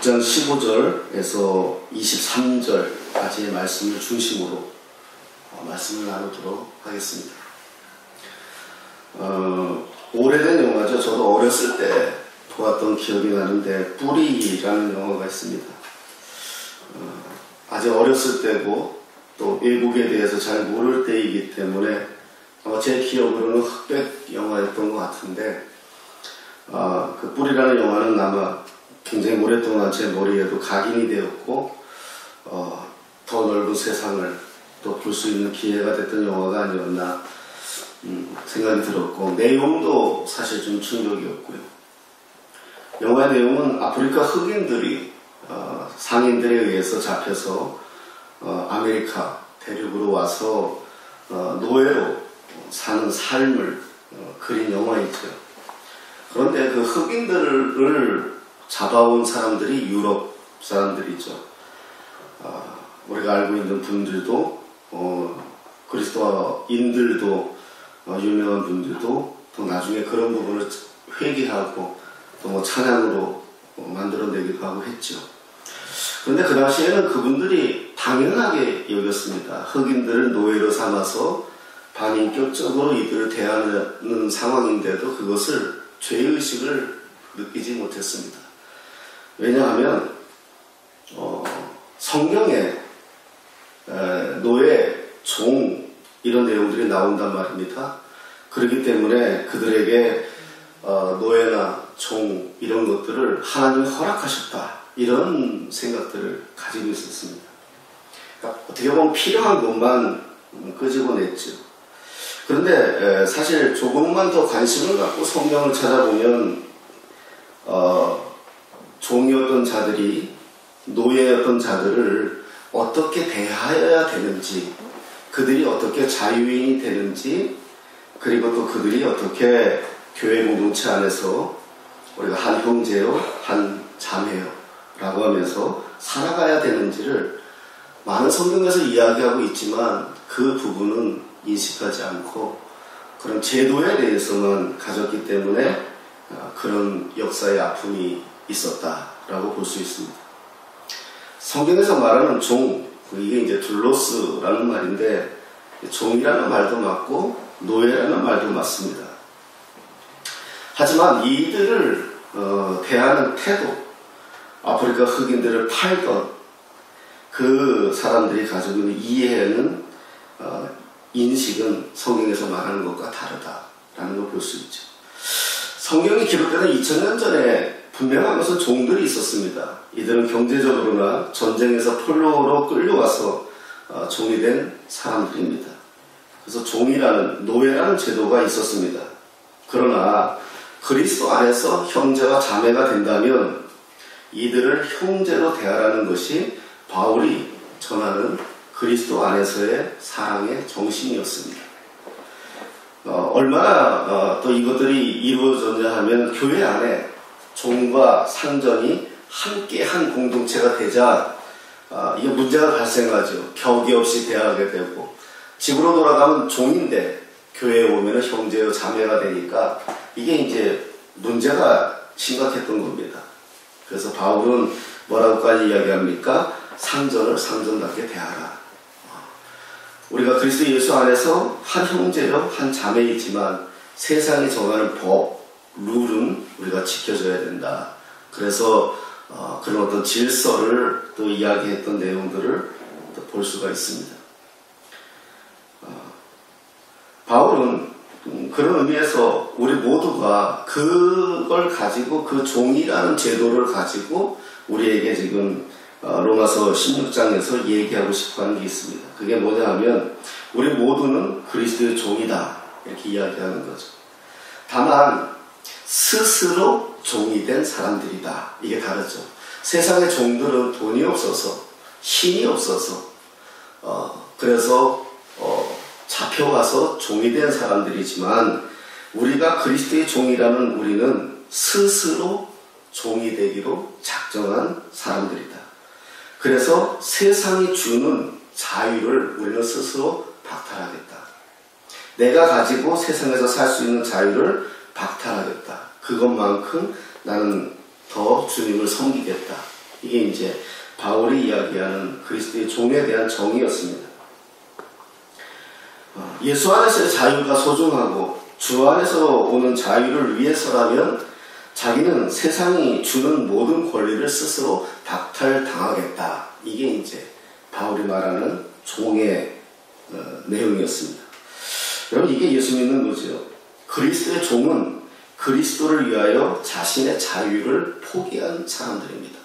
6장 15절에서 23절까지의 말씀을 중심으로 말씀을 나누도록 하겠습니다. 오래된 영화죠. 저도 어렸을 때 보았던 기억이 나는데 뿌리라는 영화가 있습니다. 아직 어렸을 때고 또 외국에 대해서 잘 모를 때이기 때문에 제 기억으로는 흑백 영화였던 것 같은데 그 뿌리라는 영화는 아마 굉장히 오랫동안 제 머리에도 각인이 되었고 더 넓은 세상을 또 볼 수 있는 기회가 됐던 영화가 아니었나 생각이 들었고, 내용도 사실 좀 충격이었고요. 영화의 내용은 아프리카 흑인들이 상인들에 의해서 잡혀서 아메리카 대륙으로 와서 노예로 사는 삶을 그린 영화이죠. 그런데 그 흑인들을 잡아온 사람들이 유럽 사람들이죠. 우리가 알고 있는 분들도 그리스도인들도 유명한 분들도 또 나중에 그런 부분을 회개하고 또 뭐 찬양으로 만들어내기도 하고 했죠. 그런데 그 당시에는 그분들이 당연하게 여겼습니다. 흑인들을 노예로 삼아서 반인격적으로 이들을 대하는 상황인데도 그것을 죄의식을 느끼지 못했습니다. 왜냐하면 성경에 노예, 종 이런 내용들이 나온단 말입니다. 그렇기 때문에 그들에게 노예나 종 이런 것들을 하나님이 허락하셨다, 이런 생각들을 가지고 있었습니다. 그러니까 어떻게 보면 필요한 것만 끄집어냈죠. 그런데 사실 조금만 더 관심을 갖고 성경을 찾아보면 종이었던 자들이 노예였던 자들을 어떻게 대하여야 되는지, 그들이 어떻게 자유인이 되는지, 그리고 또 그들이 어떻게 교회 공동체 안에서 우리가 한 형제요, 한 자매요 라고 하면서 살아가야 되는지를 많은 성경에서 이야기하고 있지만 그 부분은 인식하지 않고 그런 제도에 대해서만 가졌기 때문에 그런 역사의 아픔이 있었다라고 볼 수 있습니다. 성경에서 말하는 종, 이게 이제 둘로스라는 말인데 종이라는 말도 맞고 노예라는 말도 맞습니다. 하지만 이들을 대하는 태도, 아프리카 흑인들을 팔던 그 사람들이 가지고 있는 이해는 인식은 성경에서 말하는 것과 다르다라는 걸 볼 수 있죠. 성경이 기록되는 2000년 전에 분명한 것은 종들이 있었습니다. 이들은 경제적으로나 전쟁에서 포로로 끌려와서 종이 된 사람들입니다. 그래서 종이라는, 노예라는 제도가 있었습니다. 그러나 그리스도 안에서 형제와 자매가 된다면 이들을 형제로 대하라는 것이 바울이 전하는 그리스도 안에서의 사랑의 정신이었습니다. 얼마나 또 이것들이 이루어졌냐 하면 교회 안에 종과 상전이 함께 한 공동체가 되자 이게 문제가 발생하죠. 격이 없이 대하게 되고, 집으로 돌아가면 종인데 교회에 오면 형제요 자매가 되니까 이게 이제 문제가 심각했던 겁니다. 그래서 바울은 뭐라고까지 이야기합니까? 상전을 상전답게 대하라. 우리가 그리스도 예수 안에서 한 형제요 한 자매이지만 세상이 정하는 법, 룰은 우리가 지켜줘야 된다. 그래서 그런 어떤 질서를 또 이야기했던 내용들을 또 볼 수가 있습니다. 바울은 그런 의미에서 우리 모두가 그걸 가지고, 그 종이라는 제도를 가지고 우리에게 지금 로마서 16장에서 얘기하고 싶어하는 게 있습니다. 그게 뭐냐 하면 우리 모두는 그리스도의 종이다, 이렇게 이야기하는 거죠. 다만 스스로 종이 된 사람들이다, 이게 다르죠. 세상의 종들은 돈이 없어서, 힘이 없어서 그래서 잡혀가서 종이 된 사람들이지만, 우리가 그리스도의 종이라는 우리는 스스로 종이 되기로 작정한 사람들이다. 그래서 세상이 주는 자유를 우리는 스스로 박탈하겠다. 내가 가지고 세상에서 살 수 있는 자유를 박탈하겠다. 그것만큼 나는 더 주님을 섬기겠다. 이게 이제 바울이 이야기하는 그리스도의 종에 대한 정의였습니다. 예수 안에서의 자유가 소중하고 주 안에서 오는 자유를 위해서라면 자기는 세상이 주는 모든 권리를 스스로 박탈당하겠다. 이게 이제 바울이 말하는 종의 내용이었습니다. 여러분, 이게 예수 믿는 거죠. 그리스도의 종은 그리스도를 위하여 자신의 자유를 포기한 사람들입니다.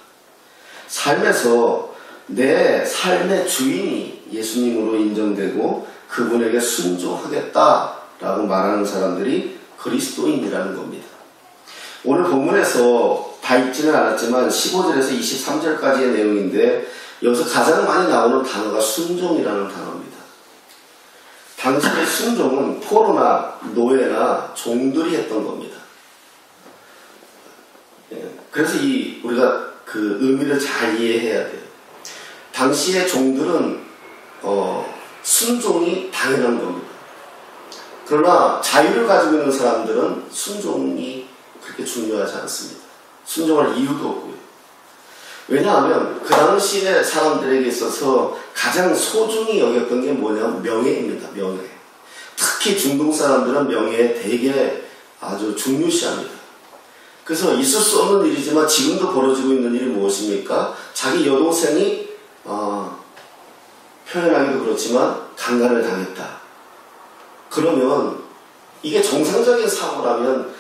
삶에서 내 삶의 주인이 예수님으로 인정되고 그분에게 순종하겠다라고 말하는 사람들이 그리스도인이라는 겁니다. 오늘 본문에서 다 읽지는 않았지만 15절에서 23절까지의 내용인데 여기서 가장 많이 나오는 단어가 순종이라는 단어입니다. 당시의 순종은 포로나 노예나 종들이 했던 겁니다. 그래서 우리가 그 의미를 잘 이해해야 돼요. 당시의 종들은 순종이 당연한 겁니다. 그러나 자유를 가지고 있는 사람들은 순종이 그렇게 중요하지 않습니다. 순종할 이유도 없고요. 왜냐하면 그 당시의 사람들에게 있어서 가장 소중히 여겼던 게 뭐냐면 명예입니다. 명예. 특히 중동 사람들은 명예에 되게 아주 중요시합니다. 그래서 있을 수 없는 일이지만 지금도 벌어지고 있는 일이 무엇입니까? 자기 여동생이 표현하기도 그렇지만 강간을 당했다. 그러면 이게 정상적인 사고라면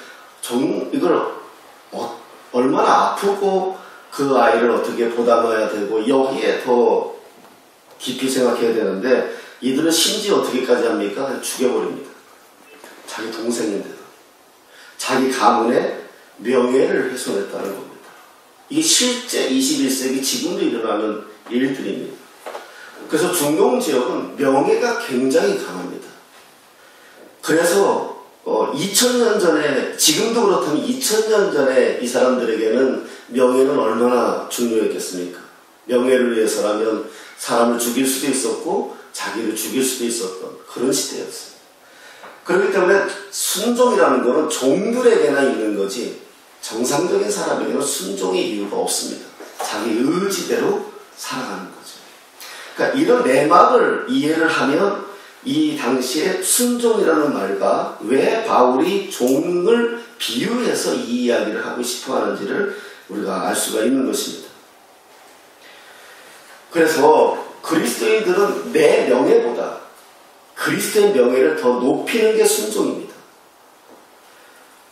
이걸 얼마나 아프고 그 아이를 어떻게 보담해야 되고 여기에 더 깊이 생각해야 되는데 이들은 심지어 어떻게까지 합니까? 그냥 죽여버립니다. 자기 동생인데도. 자기 가문의 명예를 훼손했다는 겁니다. 이게 실제 21세기 지금도 일어나는 일들입니다. 그래서 중동 지역은 명예가 굉장히 강합니다. 그래서 2000년 전에, 지금도 그렇다면 2000년 전에 이 사람들에게는 명예는 얼마나 중요했겠습니까? 명예를 위해서라면 사람을 죽일 수도 있었고 자기를 죽일 수도 있었던 그런 시대였어요. 그렇기 때문에 순종이라는 것은 종들에게나 있는 거지 정상적인 사람에게는 순종의 이유가 없습니다. 자기 의지대로 살아가는 거죠. 그러니까 이런 내막을 이해를 하면 이 당시에 순종이라는 말과 왜 바울이 종을 비유해서 이 이야기를 하고 싶어 하는지를 우리가 알 수가 있는 것입니다. 그래서 그리스도인들은 내 명예보다 그리스도의 명예를 더 높이는 게 순종입니다.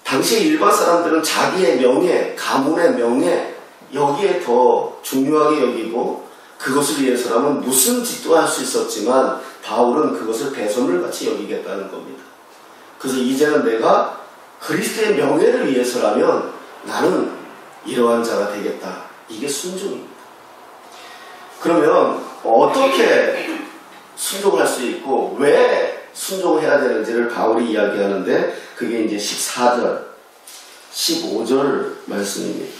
당시 일반 사람들은 자기의 명예, 가문의 명예, 여기에 더 중요하게 여기고 그것을 위해서라면 무슨 짓도 할 수 있었지만 바울은 그것을 배설물 같이 여기겠다는 겁니다. 그래서 이제는 내가 그리스도의 명예를 위해서라면 나는 이러한 자가 되겠다. 이게 순종입니다. 그러면 어떻게 순종할 수 있고 왜 순종해야 되는지를 바울이 이야기하는데 그게 이제 14절, 15절 말씀입니다.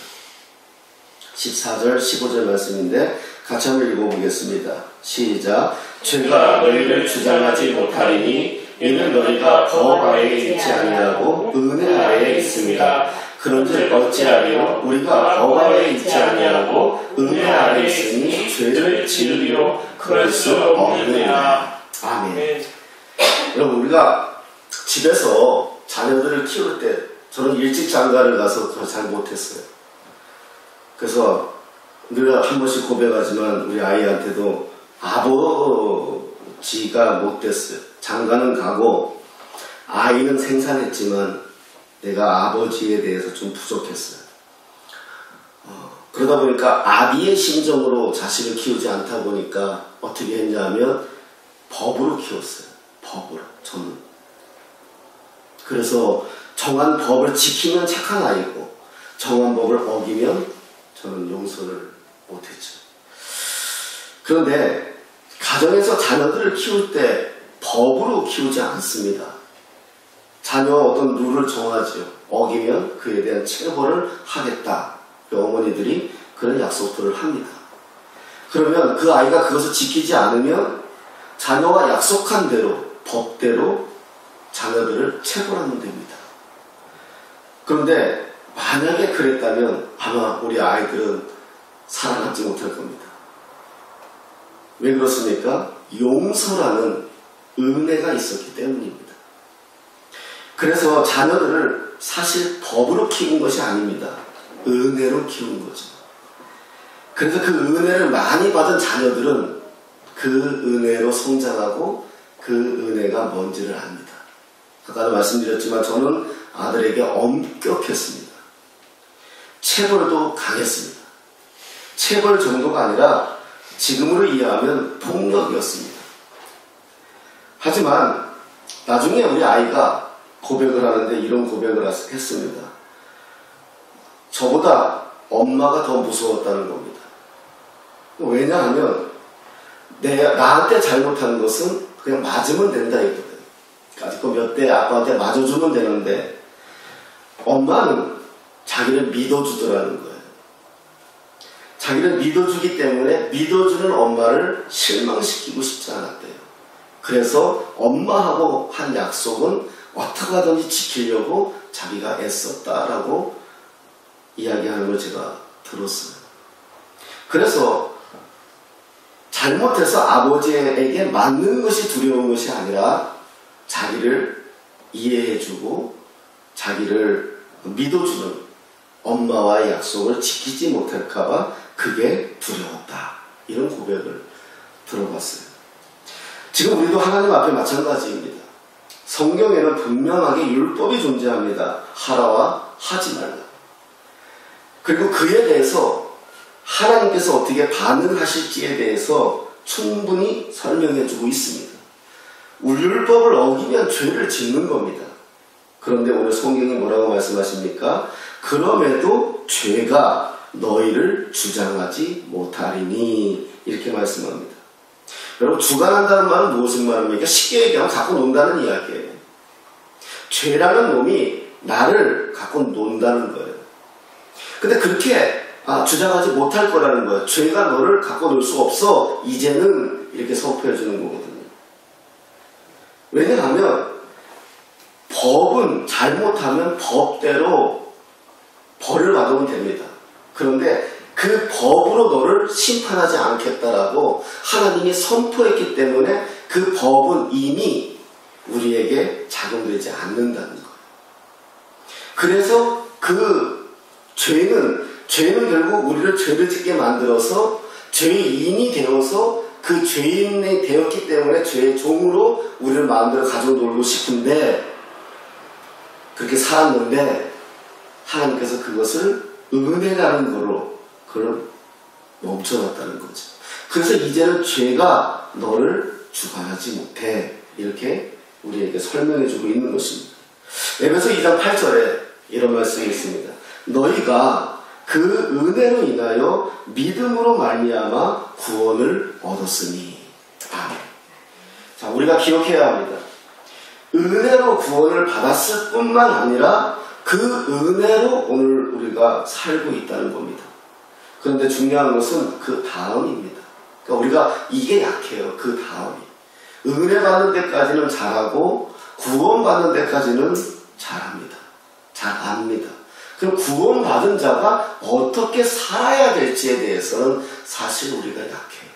14절, 15절 말씀인데 같이 한번 읽어보겠습니다. 시작. 죄가 너희를 주장하지 못하리니 이는 너희가 법 아래에 있지 아니하고 은혜 아래에 있습니다. 그런즉 어찌하리요? 우리가 법 아래에 있지 아니하고 은혜 아래에 있으니 죄를 지으리로 그럴 수 없느니라. 아멘. 여러분, 우리가 집에서 자녀들을 키울 때 저는 일찍 장가를 가서 잘 못했어요. 그래서 늘 한 번씩 고백하지만 우리 아이한테도 아버지가 못됐어요. 장가는 가고 아이는 생산했지만 내가 아버지에 대해서 좀 부족했어요. 그러다 보니까 아비의 심정으로 자식을 키우지 않다 보니까 어떻게 했냐 하면 법으로 키웠어요. 법으로. 저는. 그래서 정한 법을 지키면 착한 아이고 정한 법을 어기면 저는 용서를 못했죠. 그런데 가정에서 자녀들을 키울 때 법으로 키우지 않습니다. 자녀 어떤 룰을 정하죠. 어기면 그에 대한 체벌을 하겠다. 어머니들이 그런 약속들을 합니다. 그러면 그 아이가 그것을 지키지 않으면 자녀가 약속한 대로 법대로 자녀들을 체벌하면 됩니다. 그런데 만약에 그랬다면 아마 우리 아이들은 살아남지 못할 겁니다. 왜 그렇습니까? 용서라는 은혜가 있었기 때문입니다. 그래서 자녀들을 사실 법으로 키운 것이 아닙니다. 은혜로 키운 거죠. 그래서 그 은혜를 많이 받은 자녀들은 그 은혜로 성장하고 그 은혜가 뭔지를 압니다. 아까도 말씀드렸지만 저는 아들에게 엄격했습니다. 체벌도 강했습니다. 체벌 정도가 아니라 지금으로 이해하면 폭력이었습니다. 하지만 나중에 우리 아이가 고백을 하는데 이런 고백을 했습니다. 저보다 엄마가 더 무서웠다는 겁니다. 왜냐하면 나한테 잘못한 것은 그냥 맞으면 된다 이거거든요. 아직 몇 대 아빠한테 맞아주면 되는데 엄마는 자기를 믿어주더라는 거예요. 자기를 믿어주기 때문에 믿어주는 엄마를 실망시키고 싶지 않았대요. 그래서 엄마하고 한 약속은 어떻게 하든지 지키려고 자기가 애썼다라고 이야기하는 걸 제가 들었어요. 그래서 잘못해서 아버지에게 맞는 것이 두려운 것이 아니라 자기를 이해해주고 자기를 믿어주는 엄마와의 약속을 지키지 못할까봐 그게 두려웠다. 이런 고백을 들어봤어요. 지금 우리도 하나님 앞에 마찬가지입니다. 성경에는 분명하게 율법이 존재합니다. 하라와 하지 말라. 그리고 그에 대해서 하나님께서 어떻게 반응하실지에 대해서 충분히 설명해주고 있습니다. 율법을 어기면 죄를 짓는 겁니다. 그런데 오늘 성경이 뭐라고 말씀하십니까? 그럼에도 죄가 너희를 주장하지 못하리니 이렇게 말씀합니다. 여러분 주관한다는 말은 무엇을 말합니까? 쉽게 얘기하면 갖고 논다는 이야기예요. 죄라는 놈이 나를 갖고 논다는 거예요. 근데 그렇게 주장하지 못할 거라는 거예요. 죄가 너를 갖고 놀 수가 없어. 이제는 이렇게 선포해 주는 거거든요. 왜냐하면 법은 잘못하면 법대로 벌을 받으면 됩니다. 그런데 그 법으로 너를 심판하지 않겠다라고 하나님이 선포했기 때문에 그 법은 이미 우리에게 작용되지 않는다는 거예요. 그래서 그 죄는 결국 우리를 죄를 짓게 만들어서 죄인이 되어서 그 죄인이 되었기 때문에 죄의 종으로 우리를 마음대로 가지고 놀고 싶은데 그렇게 살았는데 하나님께서 그것을 은혜라는 거로 그걸 멈춰놨다는 거죠. 그래서 이제는 죄가 너를 주관하지 못해 이렇게 우리에게 설명해주고 있는 것입니다. 에베소 2장 8절에 이런 말씀이 있습니다. 너희가 그 은혜로 인하여 믿음으로 말미암아 구원을 얻었으니. 아멘. 자, 우리가 기억해야 합니다. 은혜로 구원을 받았을 뿐만 아니라 그 은혜로 오늘 우리가 살고 있다는 겁니다. 그런데 중요한 것은 그 다음입니다. 그러니까 우리가 이게 약해요. 그 다음이. 은혜 받는 데까지는 잘하고 구원 받는 데까지는 잘합니다. 잘 압니다. 그럼 구원 받은 자가 어떻게 살아야 될지에 대해서는 사실 우리가 약해요.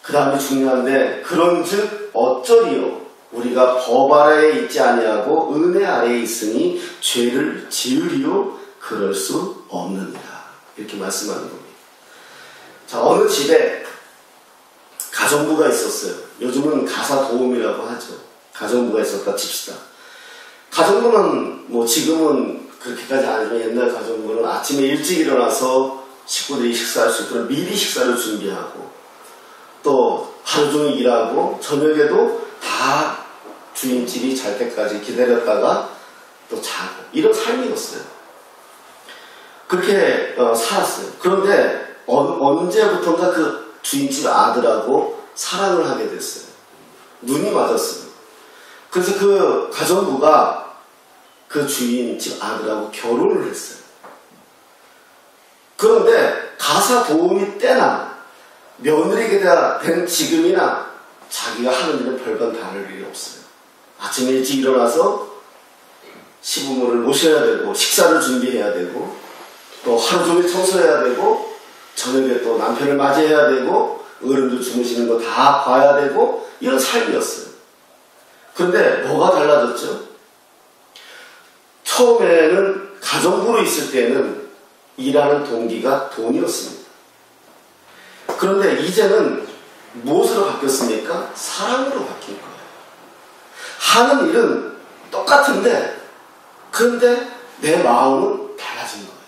그 다음에 중요한데 그런즉 어쩌리요 우리가 법 아래에 있지 아니하고 은혜 아래에 있으니 죄를 지으리요 그럴 수 없느니라 이렇게 말씀하는 겁니다. 자, 어느 집에 가정부가 있었어요. 요즘은 가사 도우미라고 하죠. 가정부가 있었다 칩시다. 가정부는 뭐 지금은 그렇게까지 아니지만 옛날 가정부는 아침에 일찍 일어나서 식구들이 식사할 수 있도록 미리 식사를 준비하고 또 하루 종일 일하고 저녁에도 다 주인집이 잘 때까지 기다렸다가 또 자고 이런 삶이었어요. 그렇게 살았어요. 그런데 언제부턴가 그 주인집 아들하고 사랑을 하게 됐어요. 눈이 맞았어요. 그래서 그 가정부가 그 주인집 아들하고 결혼을 했어요. 그런데 가사 도우미 때나 며느리가 된 지금이나 자기가 하는 일은 별반 다를 일이 없어요. 아침에 일찍 일어나서 시부모를 모셔야 되고 식사를 준비해야 되고 또 하루 종일 청소해야 되고, 저녁에 또 남편을 맞이해야 되고, 어른들 주무시는 거 다 봐야 되고, 이런 삶이었어요. 그런데 뭐가 달라졌죠? 처음에는 가정부로 있을 때는 일하는 동기가 돈이었습니다. 그런데 이제는 무엇으로 바뀌었습니까? 사랑으로 바뀐 거예요. 하는 일은 똑같은데, 그런데 내 마음은 달라진 거예요.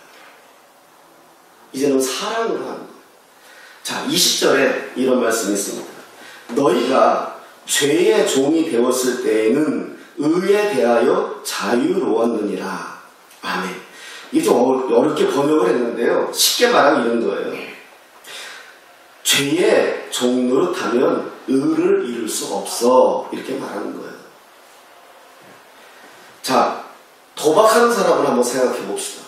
이제는 사랑으로 하는 거예요. 자, 20절에 이런 말씀이 있습니다. 너희가 죄의 종이 되었을 때에는 의에 대하여 자유로웠느니라. 아멘. 이게 좀 어렵게 번역을 했는데요. 쉽게 말하면 이런 거예요. 죄의 종 노릇하면 의를 이룰 수 없어. 이렇게 말하는 거예요. 자, 도박하는 사람을 한번 생각해 봅시다.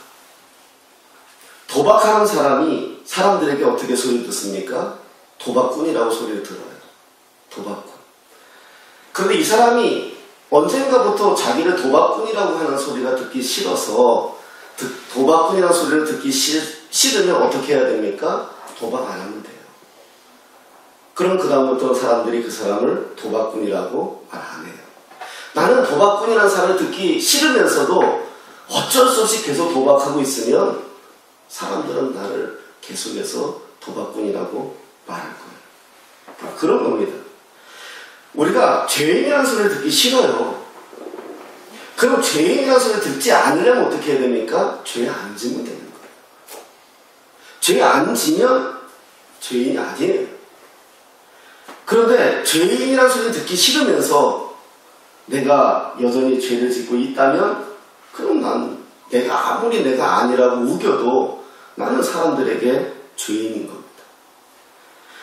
도박하는 사람이 사람들에게 어떻게 소리를 듣습니까? 도박꾼이라고 소리를 들어요. 도박꾼. 그런데 이 사람이 언젠가부터 자기를 도박꾼이라고 하는 소리가 듣기 싫어서 도박꾼이라는 소리를 듣기 싫으면 어떻게 해야 됩니까? 도박 안 하면 돼요. 그럼 그 다음부터 사람들이 그 사람을 도박꾼이라고 말 안 해요. 나는 도박꾼이라는 사람을 듣기 싫으면서도 어쩔 수 없이 계속 도박하고 있으면 사람들은 나를 계속해서 도박꾼이라고 말할 거예요. 그런 겁니다. 우리가 죄인이라는 소리를 듣기 싫어요. 그럼 죄인이라는 소리를 듣지 않으려면 어떻게 해야 됩니까? 죄에 안 지면 되는 거예요. 죄에 안 지면 죄인이 아니에요. 그런데 죄인이라는 소리를 듣기 싫으면서 내가 여전히 죄를 짓고 있다면 그럼 내가 아무리 내가 아니라고 우겨도 나는 사람들에게 죄인인 겁니다.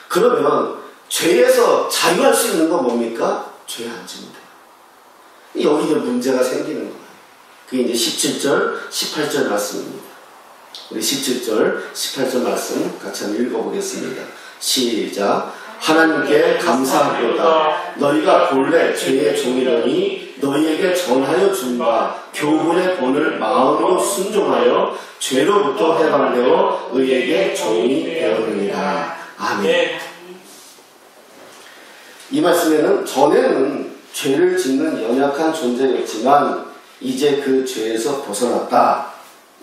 그러면 죄에서 자유할 수 있는 건 뭡니까? 죄에 안 지면 돼요. 여기 이제 문제가 생기는 거예요. 그게 이제 17절, 18절 말씀입니다. 우리 17절, 18절 말씀 같이 한번 읽어보겠습니다. 시작. 하나님께 감사하도다. 너희가 본래 죄의 종이려니 너희에게 전하여 준 바 교훈의 본을 마음으로 순종하여 죄로부터 해방되어 의에게 종이 되었느니라. 아멘. 이 말씀에는 전에는 죄를 짓는 연약한 존재였지만 이제 그 죄에서 벗어났다.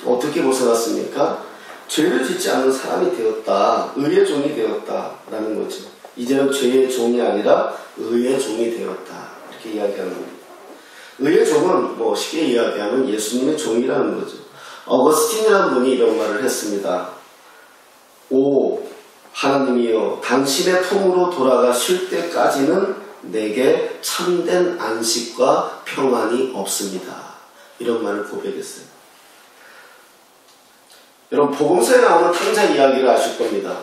어떻게 벗어났습니까? 죄를 짓지 않는 사람이 되었다. 의의 종이 되었다라는 거죠. 이제는 죄의 종이 아니라 의의 종이 되었다. 이렇게 이야기하는 겁니다. 의의 종은 뭐 쉽게 이야기하면 예수님의 종이라는 거죠. 어거스틴이라는 분이 이런 말을 했습니다. 오 하나님이여, 당신의 품으로 돌아가 쉴 때까지는 내게 참된 안식과 평안이 없습니다. 이런 말을 고백했어요. 여러분, 복음서에 나오는 탕자 이야기를 아실 겁니다.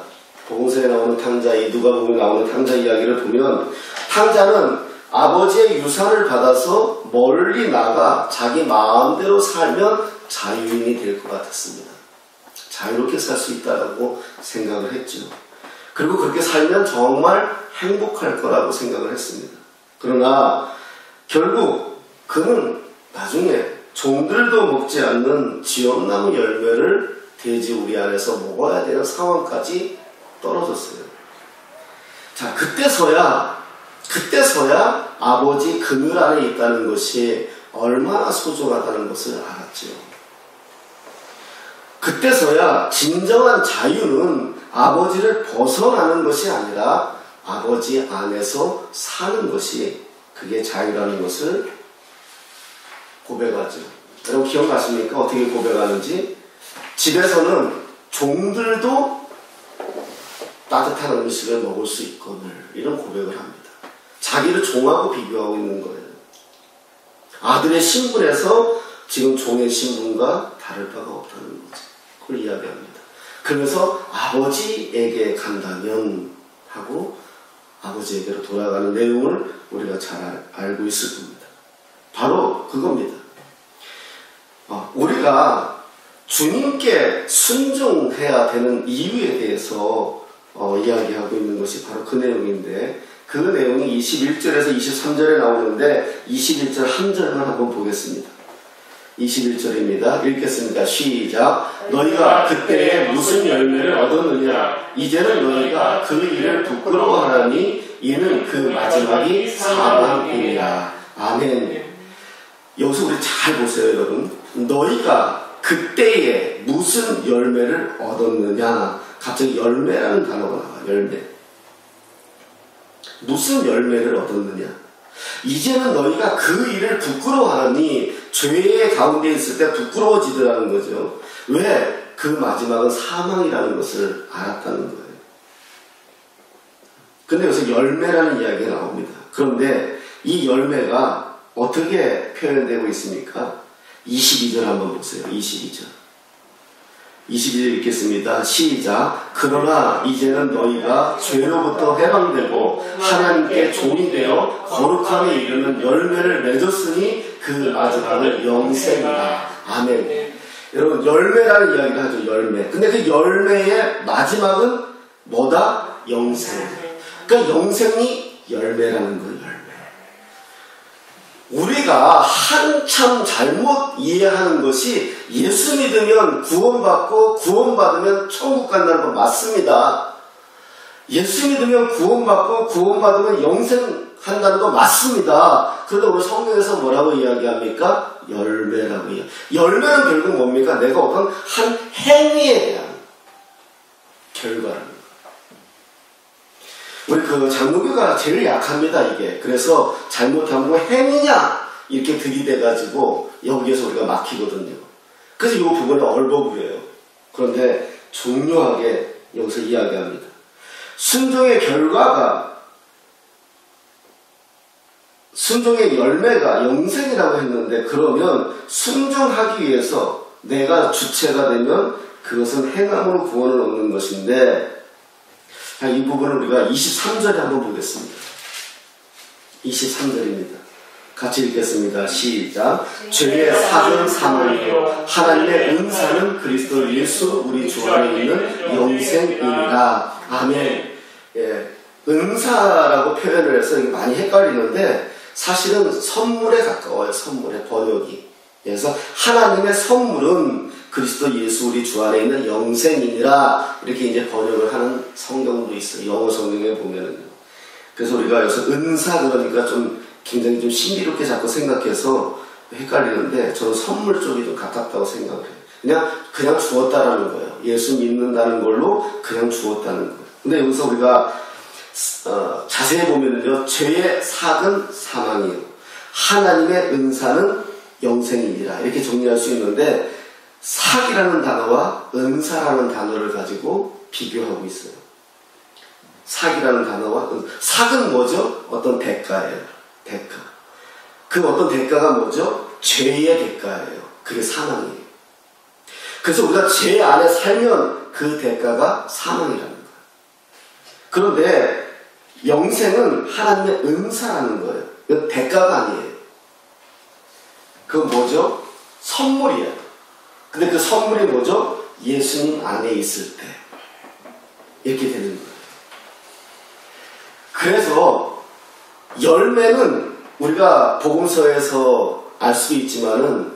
복음서에 나오는 탕자, 이 누가복음에 나오는 탕자 이야기를 보면 탕자는 아버지의 유산을 받아서 멀리 나가 자기 마음대로 살면 자유인이 될 것 같았습니다. 자유롭게 살 수 있다고 생각을 했죠. 그리고 그렇게 살면 정말 행복할 거라고 생각을 했습니다. 그러나 결국 그는 나중에 종들도 먹지 않는 지엄나무 열매를 돼지 우리 안에서 먹어야 되는 상황까지 떨어졌어요. 자, 그때서야 아버지 그늘 안에 있다는 것이 얼마나 소중하다는 것을 알았죠. 그때서야 진정한 자유는 아버지를 벗어나는 것이 아니라 아버지 안에서 사는 것이 그게 자유라는 것을 고백하죠. 여러분 기억나십니까? 어떻게 고백하는지? 집에서는 종들도 따뜻한 음식을 먹을 수 있거늘 이런 고백을 합니다. 자기를 종하고 비교하고 있는 거예요. 아들의 신분에서 지금 종의 신분과 다를 바가 없다는 거죠. 그걸 이야기합니다. 그러면서 아버지에게 간다면 하고 아버지에게로 돌아가는 내용을 우리가 잘 알고 있을 겁니다. 바로 그겁니다. 우리가 주님께 순종해야 되는 이유에 대해서 이야기하고 있는 것이 바로 그 내용인데, 그 내용이 21절에서 23절에 나오는데 21절 한 절만 한번 보겠습니다. 21절입니다. 읽겠습니다. 시작. 너희가 그때에 무슨 열매를 얻었느냐? 이제는 너희가 그 일을 부끄러워하나니 이는 그 마지막이 사망이니라. 아멘. 여기서 우리 잘 보세요, 여러분. 너희가 그때에 무슨 열매를 얻었느냐? 갑자기 열매라는 단어가 나와요. 열매. 무슨 열매를 얻었느냐? 이제는 너희가 그 일을 부끄러워하니 죄의 가운데 있을 때 부끄러워지더라는 거죠. 왜? 그 마지막은 사망이라는 것을 알았다는 거예요. 근데 여기서 열매라는 이야기가 나옵니다. 그런데 이 열매가 어떻게 표현되고 있습니까? 22절 한번 보세요. 22절. 22절 읽겠습니다. 시작. 그러나 이제는 너희가 죄로부터 해방되고 하나님께 종이 되어 거룩함에 이르는 열매를 맺었으니 그 마지막은 영생이다. 아멘. 여러분, 열매라는 이야기를 하죠. 열매. 근데 그 열매의 마지막은 뭐다? 영생. 그러니까 영생이 열매라는 거예요. 열매. 우리가 한참 잘못 이해하는 것이 예수 믿으면 구원받고 구원받으면 천국 간다는 거 맞습니다. 예수 믿으면 구원받고 구원받으면 영생한다는 거 맞습니다. 그런데 오늘 성경에서 뭐라고 이야기합니까? 열매라고 이야기합니다. 열매는 결국 뭡니까? 내가 어떤 한 행위에 대한 결과라는 거예요. 우리 그 장로교가 제일 약합니다, 이게. 그래서 잘못한 거 행위냐? 이렇게 들이대가지고 여기에서 우리가 막히거든요. 그래서 이 부분은 얼버무려요. 그런데 중요하게 여기서 이야기합니다. 순종의 결과가, 순종의 열매가 영생이라고 했는데, 그러면 순종하기 위해서 내가 주체가 되면 그것은 행함으로 구원을 얻는 것인데, 이 부분을 우리가 23절에 한번 보겠습니다. 23절입니다. 같이 읽겠습니다. 시작. 죄의 삭은 사망이요 하나님의 은사는 그리스도 예수 우리 주 안에 있는 영생이니라. 아멘. 예, 은사라고 표현을 해서 많이 헷갈리는데 사실은 선물에 가까워요. 선물의 번역이. 그래서 하나님의 선물은 그리스도 예수 우리 주 안에 있는 영생이니라, 이렇게 이제 번역을 하는 성경도 있어요. 영어 성경에 보면은요. 그래서 우리가 여기서 은사 그러니까 좀 굉장히 좀 신비롭게 자꾸 생각해서 헷갈리는데, 저는 선물 쪽이 좀 가깝다고 생각을 해요. 그냥 주었다라는 거예요. 예수 믿는다는 걸로 그냥 주었다는 거예요. 근데 여기서 우리가 자세히 보면은요, 죄의 삭은 사망이요 하나님의 은사는 영생이니라, 이렇게 정리할 수 있는데, 삭이라는 단어와 은사라는 단어를 가지고 비교하고 있어요. 삭이라는 단어와 삭은 뭐죠? 어떤 대가예요. 대가. 그 어떤 대가가 뭐죠? 죄의 대가예요. 그게 사망이에요. 그래서 우리가 죄 안에 살면 그 대가가 사망이라는 거예요. 그런데 영생은 하나님의 은사라는 거예요. 이건 대가가 아니에요. 그건 뭐죠? 선물이에요. 근데 그 선물이 뭐죠? 예수님 안에 있을 때 이렇게 되는 거예요. 그래서 열매는 우리가 복음서에서 알 수 있지만은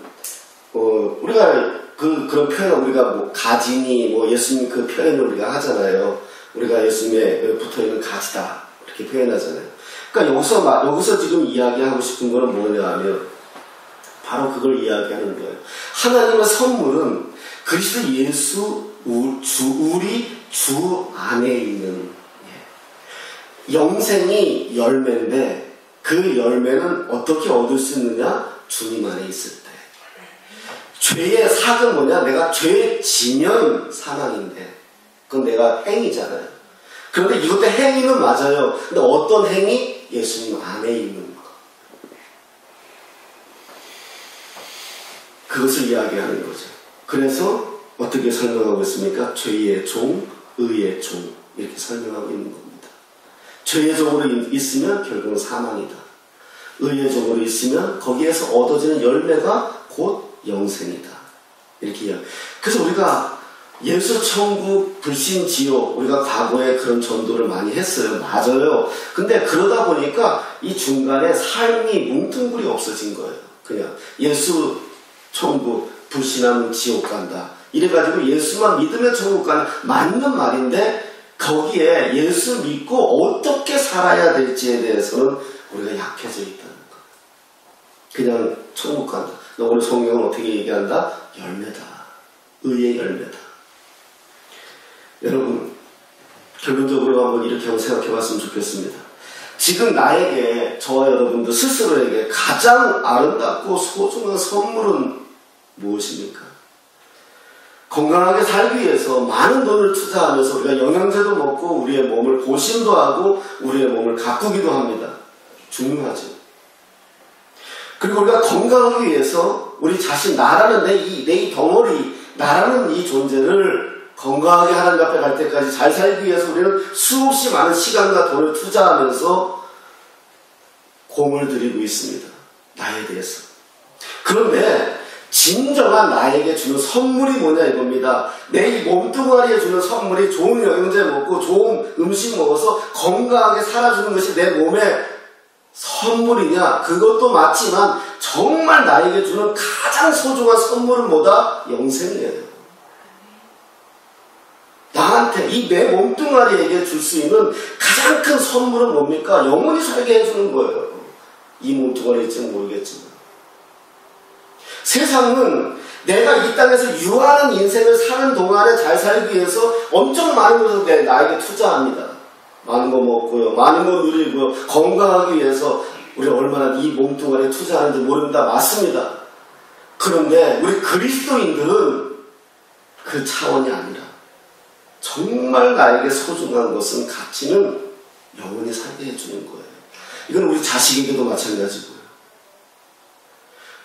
우리가 그런 표현을 우리가 뭐 가지니 뭐 예수님 그 표현을 우리가 하잖아요. 우리가 예수님에 붙어 있는 가지다 이렇게 표현하잖아요. 그러니까 여기서 지금 이야기하고 싶은 거는 뭐냐 하면 바로 그걸 이야기하는 거예요. 하나님의 선물은 그리스도 예수 우리 주 안에 있는 영생이 열매인데, 그 열매는 어떻게 얻을 수 있느냐? 주님 안에 있을 때. 죄의 삭은 뭐냐? 내가 죄 지면 사망인데 그건 내가 행위잖아요. 그런데 이것도 행위는 맞아요. 근데 어떤 행위? 예수님 안에 있는 거. 그것을 이야기하는 거죠. 그래서 어떻게 설명하고 있습니까? 죄의 종, 의의 종, 이렇게 설명하고 있는 겁니다. 죄의 종으로 있으면 결국은 사망이다. 의의 종으로 있으면 거기에서 얻어지는 열매가 곧 영생이다. 이렇게 이야기. 그래서 우리가 예수 천국 불신 지옥, 우리가 과거에 그런 전도를 많이 했어요. 맞아요. 근데 그러다 보니까 이 중간에 삶이 뭉뚱그리 없어진 거예요. 그냥 예수 천국, 불신하면 지옥 간다. 이래가지고 예수만 믿으면 천국 가는 맞는 말인데 거기에 예수 믿고 어떻게 살아야 될지에 대해서는 우리가 약해져 있다는 거. 그냥 천국 간다. 오늘 성경은 어떻게 얘기한다? 열매다. 의의 열매다. 여러분, 결론적으로 한번 이렇게 한번 생각해 봤으면 좋겠습니다. 지금 나에게, 저와 여러분들 스스로에게 가장 아름답고 소중한 선물은 무엇입니까? 건강하게 살기 위해서 많은 돈을 투자하면서 우리가 영양제도 먹고 우리의 몸을 보신도 하고 우리의 몸을 가꾸기도 합니다. 중요하죠. 그리고 우리가 건강하기 위해서 우리 자신, 나라는 내 이 덩어리, 나라는 이 존재를 건강하게 하나님 앞에 갈 때까지 잘 살기 위해서 우리는 수없이 많은 시간과 돈을 투자하면서 공을 들이고 있습니다. 나에 대해서. 그런데 진정한 나에게 주는 선물이 뭐냐 이겁니다. 내 이 몸뚱아리에 주는 선물이 좋은 영양제 먹고 좋은 음식 먹어서 건강하게 살아주는 것이 내 몸의 선물이냐? 그것도 맞지만 정말 나에게 주는 가장 소중한 선물은 뭐다? 영생이에요. 나한테 이 내 몸뚱아리에게 줄 수 있는 가장 큰 선물은 뭡니까? 영원히 살게 해주는 거예요. 이 몸뚱아리일지는 모르겠지만 세상은 내가 이 땅에서 유한한 인생을 사는 동안에 잘 살기 위해서 엄청 많은 것을 나에게 투자합니다. 많은 거 먹고요, 많은 거 누리고요, 건강하기 위해서 우리 얼마나 이 몸뚱아리에 투자하는지 모릅니다. 맞습니다. 그런데 우리 그리스도인들은 그 차원이 아니라 정말 나에게 소중한 것은, 가치는 영원히 살게 해주는 거예요. 이건 우리 자식에게도 마찬가지고요.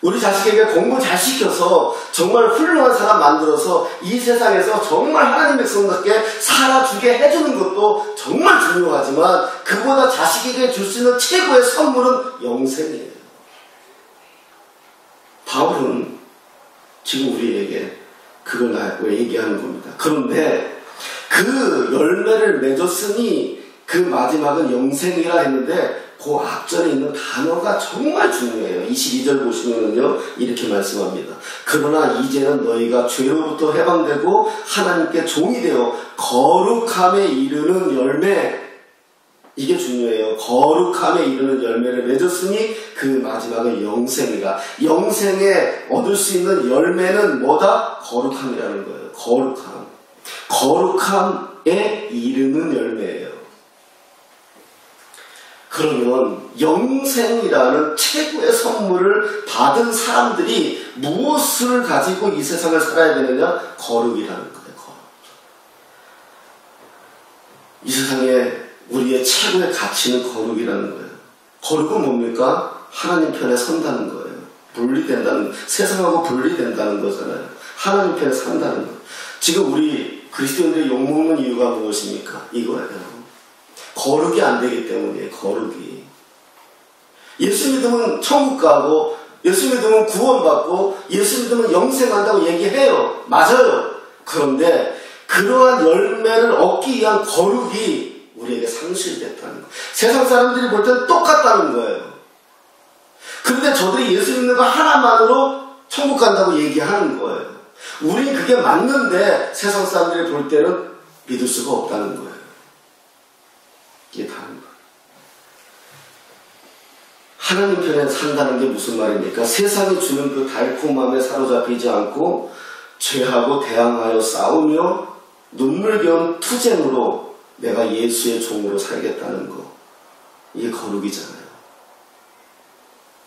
우리 자식에게 공부 잘 시켜서 정말 훌륭한 사람 만들어서 이 세상에서 정말 하나님 백성답게 살아주게 해주는 것도 정말 중요하지만 그보다 자식에게 줄 수 있는 최고의 선물은 영생이에요. 바울은 지금 우리에게 그걸 얘기하는 겁니다. 그런데 그 열매를 맺었으니 그 마지막은 영생이라 했는데 그 앞전에 있는 단어가 정말 중요해요. 22절 보시면요 이렇게 말씀합니다. 그러나 이제는 너희가 죄로부터 해방되고 하나님께 종이 되어 거룩함에 이르는 열매, 이게 중요해요. 거룩함에 이르는 열매를 맺었으니 그 마지막은 영생이라. 영생에 얻을 수 있는 열매는 뭐다? 거룩함이라는 거예요. 거룩함. 거룩함에 이르는 열매예요. 그러면 영생이라는 최고의 선물을 받은 사람들이 무엇을 가지고 이 세상을 살아야 되느냐? 거룩이라는 거예요. 거룩. 이 세상에 우리의 최고의 가치는 거룩이라는 거예요. 거룩은 뭡니까? 하나님 편에 선다는 거예요. 분리된다는, 세상하고 분리된다는 거잖아요. 하나님 편에 산다는 거. 지금 우리 그리스도인들이 욕먹는 이유가 무엇입니까? 이거예요. 거룩이 안 되기 때문이에요. 거룩이. 예수 믿으면 천국 가고, 예수 믿으면 구원받고, 예수 믿으면 영생한다고 얘기해요. 맞아요. 그런데 그러한 열매를 얻기 위한 거룩이 우리에게 상실됐다는 거예요. 세상 사람들이 볼 때는 똑같다는 거예요. 그런데 저들이 예수 믿는 거 하나만으로 천국 간다고 얘기하는 거예요. 우린 그게 맞는데 세상 사람들이 볼 때는 믿을 수가 없다는 거예요. 이게 다른 거예요. 하나님 편에 산다는 게 무슨 말입니까? 세상이 주는 그 달콤함에 사로잡히지 않고 죄하고 대항하여 싸우며 눈물겨운 투쟁으로 내가 예수의 종으로 살겠다는 거. 이게 거룩이잖아요.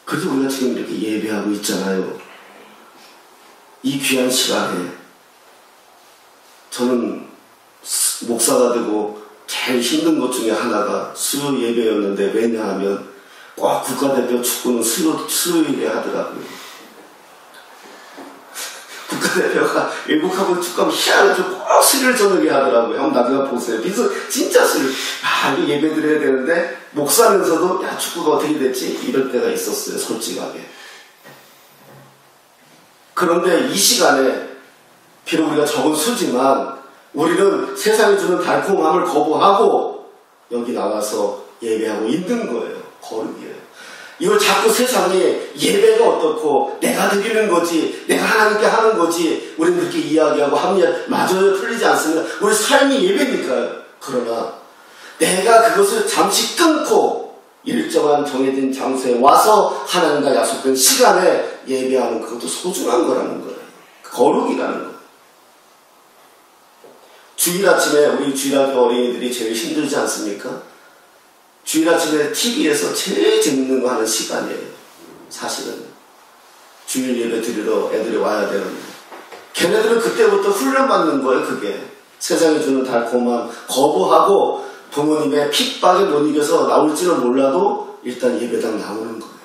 그래서 우리가 지금 이렇게 예배하고 있잖아요. 이 귀한 시간에 저는 목사가 되고 제일 힘든 것 중에 하나가 수요 예배였는데, 왜냐하면 꼭 국가대표 축구는 수요일에 하더라고요. 국가대표가 일국하고 축구하면 희한하죠. 꼭 수요일 저녁에 하더라고요. 한번 나중에 보세요. 진짜 수요일. 이거 예배 드려야 되는데 목사면서도 축구가 어떻게 됐지? 이럴 때가 있었어요. 솔직하게. 그런데 이 시간에 비록 우리가 적은 수지만 우리는 세상이 주는 달콤함을 거부하고 여기 나와서 예배하고 있는 거예요. 거룩이에요. 이걸 자꾸 세상에 예배가 어떻고 내가 드리는 거지, 내가 하나님께 하는 거지, 우리는 그렇게 이야기하고 합리화 마저도 틀리지 않습니다. 우리 삶이 예배니까요. 그러나 내가 그것을 잠시 끊고 일정한 정해진 장소에 와서 하나님과 약속된 시간에 예배하는 그것도 소중한 거라는 거예요. 거룩이라는 거예요. 주일 아침에 우리 주일학교 어린이들이 제일 힘들지 않습니까? 주일 아침에 TV에서 제일 재밌는 거 하는 시간이에요. 사실은 주일 예배 드리러 애들이 와야 되는데 걔네들은 그때부터 훈련받는 거예요. 그게 세상이 주는 달콤함 거부하고 부모님의 핍박에 못 이겨서 나올지는 몰라도 일단 예배당 나오는 거예요.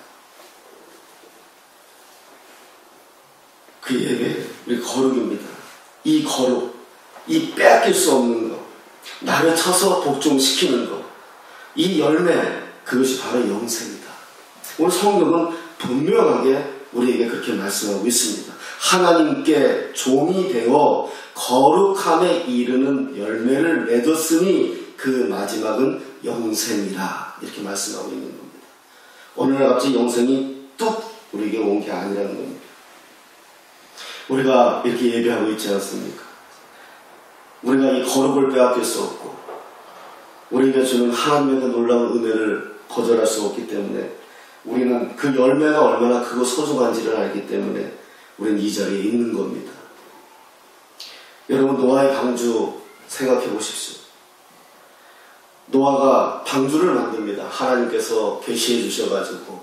그 예배 우리 거룩입니다. 이 거룩, 이 빼앗길 수 없는 거, 나를 쳐서 복종시키는 거, 이 열매, 그것이 바로 영생이다. 오늘 성경은 분명하게 우리에게 그렇게 말씀하고 있습니다. 하나님께 종이 되어 거룩함에 이르는 열매를 맺었으니 그 마지막은 영생이라, 이렇게 말씀하고 있는 겁니다. 어느 날 갑자기 영생이 뚝 우리에게 온 게 아니라는 겁니다. 우리가 이렇게 예배하고 있지 않습니까? 우리가 이 거룩을 빼앗길 수 없고 우리에게 주는 하나님의 그 놀라운 은혜를 거절할 수 없기 때문에 우리는 그 열매가 얼마나 크고 소중한지를 알기 때문에 우리는 이 자리에 있는 겁니다. 여러분, 노아의 방주 생각해 보십시오. 노아가 방주를 만듭니다. 하나님께서 계시해 주셔가지고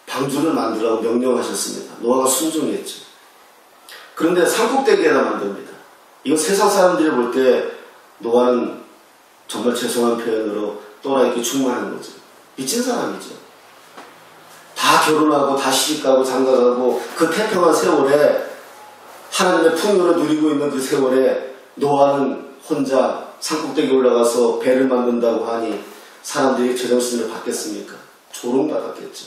방주를 만들라고 명령하셨습니다. 노아가 순종했죠. 그런데 산꼭대기에다 만듭니다. 이거 세상 사람들이 볼 때 노아는 정말 죄송한 표현으로 또라이끼 충만한 거죠. 미친 사람이죠. 다 결혼하고 다 시집가고 장가가고 그 태평한 세월에 하나님의 풍요를 누리고 있는 그 세월에 노아는 혼자 산꼭대기에 올라가서 배를 만든다고 하니 사람들이 제정신을 받겠습니까? 조롱받았겠죠.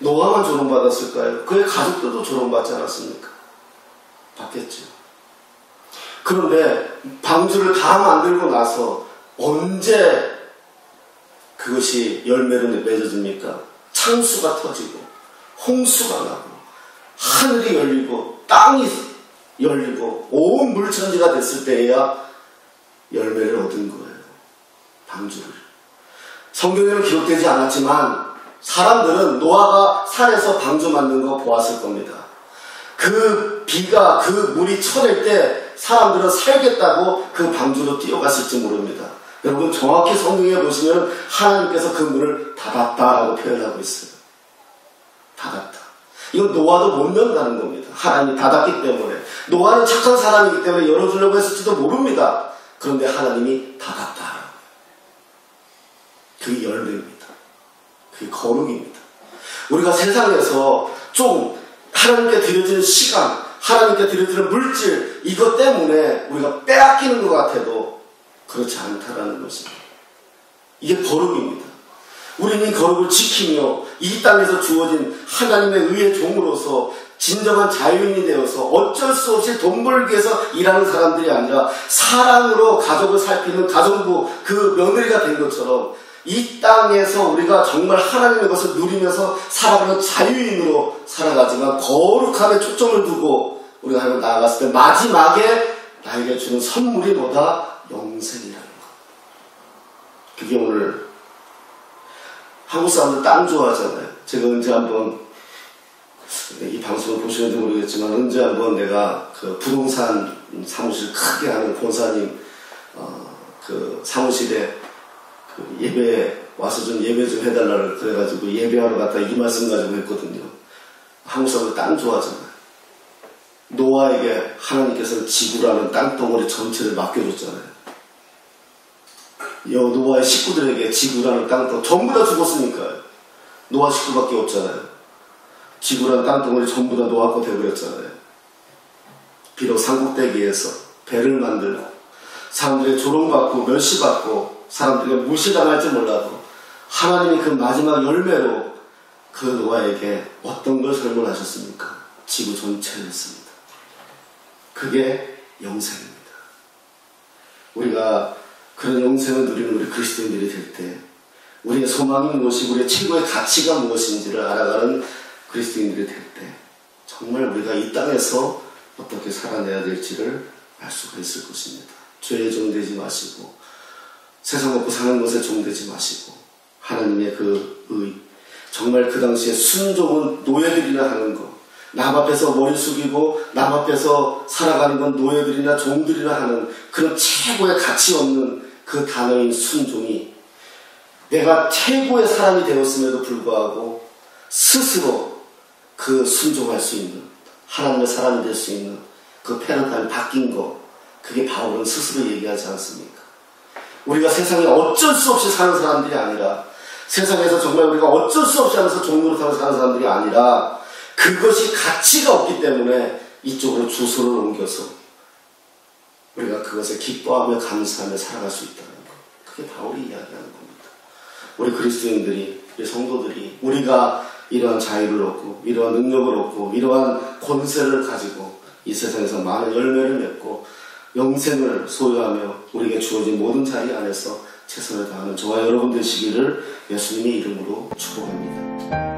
노아만 조롱받았을까요? 그의 가족들도 조롱받지 않았습니까? 받겠죠. 그런데 방주를 다 만들고 나서 언제 그것이 열매를 맺어집니까? 창수가 터지고 홍수가 나고 하늘이 열리고 땅이 열리고 온 물천지가 됐을 때에야 열매를 얻은 거예요. 방주를. 성경에는 기록되지 않았지만 사람들은 노아가 산에서 방주 만든 거 보았을 겁니다. 그 비가 그 물이 쳐낼 때 사람들은 살겠다고 그 방주로 뛰어갔을지 모릅니다. 여러분, 정확히 성경에 보시면 하나님께서 그 문을 닫았다라고 표현하고 있어요. 닫았다. 이건 노아도 못 면다는 겁니다. 하나님이 닫았기 때문에. 노아는 착한 사람이기 때문에 열어주려고 했을지도 모릅니다. 그런데 하나님이 닫았다. 그게 열매입니다. 그게 거룩입니다. 우리가 세상에서 좀 하나님께 드려지는 시간, 하나님께 드려지는 물질, 이것 때문에 우리가 빼앗기는 것 같아도 그렇지 않다라는 것입니다. 이게 거룩입니다. 우리는 거룩을 지키며 이 땅에서 주어진 하나님의 의의 종으로서 진정한 자유인이 되어서 어쩔 수 없이 돈 벌기 위해서 일하는 사람들이 아니라 사랑으로 가족을 살피는 가정부 그 며느리가 된 것처럼 이 땅에서 우리가 정말 하나님의 것을 누리면서 살아가는 자유인으로 살아가지만 거룩함에 초점을 두고 우리가 하나님 나아갔을 때 마지막에 나에게 주는 선물이 뭐다? 영생이라는 것. 그게 오늘 한국 사람들 땅 좋아하잖아요. 제가 언제 한번 이 방송을 보시는지 모르겠지만 언제 한번 내가 그 부동산 사무실 크게 하는 권사님 그 사무실에 그 예배 와서 좀 예배 좀 해달라고 그래가지고 예배하러 갔다 이 말씀 가지고 했거든요. 한국 사람들 땅 좋아하잖아요. 노아에게 하나님께서는 지구라는 땅덩어리 전체를 맡겨줬잖아요. 노아의 식구들에게 지구라는 땅덩어리 전부 다 죽었으니까요. 노아 식구밖에 없잖아요. 지구라는 땅덩어리 전부 다 노아 거 되어버렸잖아요. 비록 산꼭대기에서 배를 만들고 사람들의 조롱받고 멸시받고 사람들에게 무시당할지 몰라도 하나님이 그 마지막 열매로 그 노아에게 어떤 걸 설문하셨습니까? 지구 전체를 했습니다. 그게 영생입니다. 우리가 그런 영생을 누리는 우리 그리스도인들이 될 때 우리의 소망이 무엇이고 우리의 최고의 가치가 무엇인지를 알아가는 그리스도인들이 될 때 정말 우리가 이 땅에서 어떻게 살아내야 될지를 알 수가 있을 것입니다. 죄에 종되지 마시고 세상 먹고 사는 것에 종되지 마시고 하나님의 그 의, 정말 그 당시에 순종은 노예들이나 하는 것, 남 앞에서 머리 숙이고 남 앞에서 살아가는 건 노예들이나 종들이나 하는 그런 최고의 가치 없는 그 단어인 순종이 내가 최고의 사람이 되었음에도 불구하고 스스로 그 순종할 수 있는 하나님의 사람이 될 수 있는 그 패러다임이 바뀐 것, 그게 바울은 스스로 얘기하지 않습니까? 우리가 세상에 어쩔 수 없이 사는 사람들이 아니라 세상에서 정말 우리가 어쩔 수 없이 하면서 종노릇하며 사는 사람들이 아니라 그것이 가치가 없기 때문에 이쪽으로 주소를 옮겨서 우리가 그것에 기뻐하며 감사하며 살아갈 수 있다는 것, 그게 바울이 이야기하는 겁니다. 우리 그리스도인들이, 우리 성도들이 우리가 이러한 자유를 얻고 이러한 능력을 얻고 이러한 권세를 가지고 이 세상에서 많은 열매를 맺고 영생을 소유하며 우리에게 주어진 모든 자리 안에서 최선을 다하는 저와 여러분 되시기를 예수님의 이름으로 축복합니다.